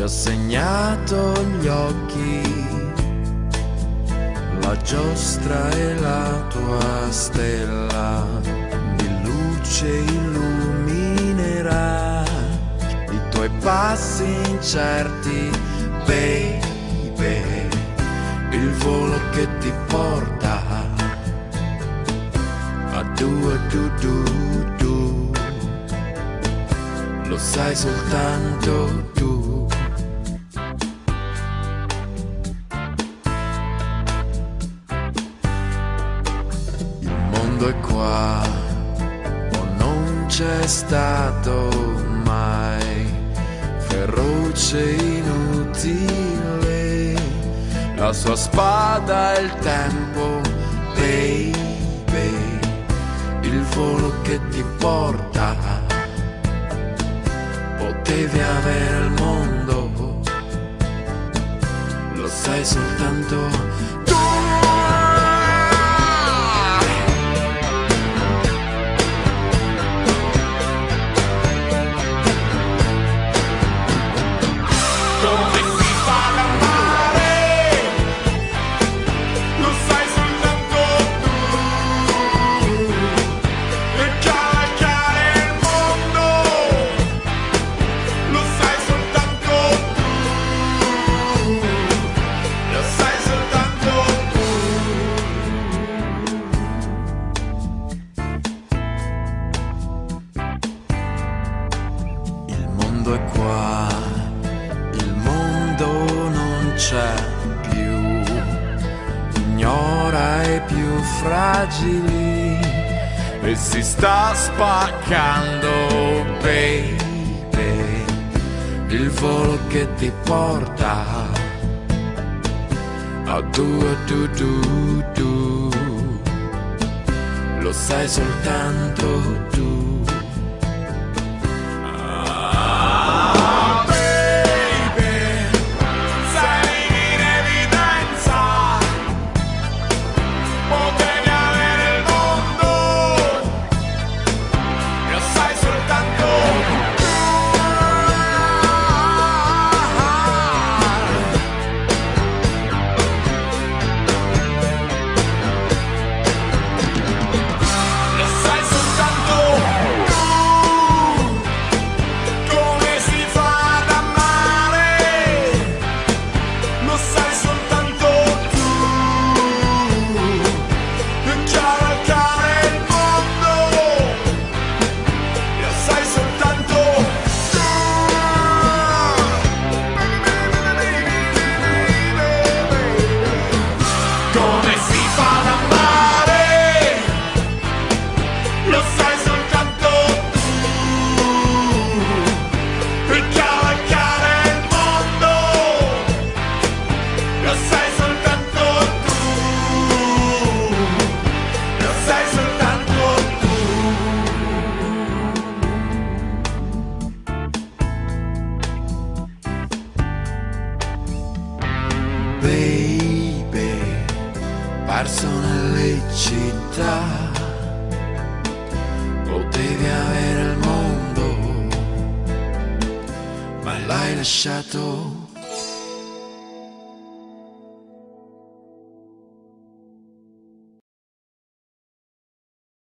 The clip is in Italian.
ho segnato gli occhi, la giostra e la tua stella di luce illuminerà i tuoi passi incerti, baby, il volo che ti porta a due du, lo sai soltanto tu. Il mondo è qua, o non c'è stato mai, feroce inutile, la sua spada è il tempo, baby, il volo che ti porta. Potevi avere il mondo, lo sai soltanto tu. Come si fa ad amare? Lo sai soltanto tu. E cavalcare il mondo, lo sai soltanto tu. Lo sai soltanto tu. Il mondo è qua, il mondo non c'è più, ignora i più fragili e si sta spaccando, baby, il volo che ti porta a due du, lo sai soltanto tu. Baby, perso nelle città, potevi avere il mondo, ma l'hai lasciato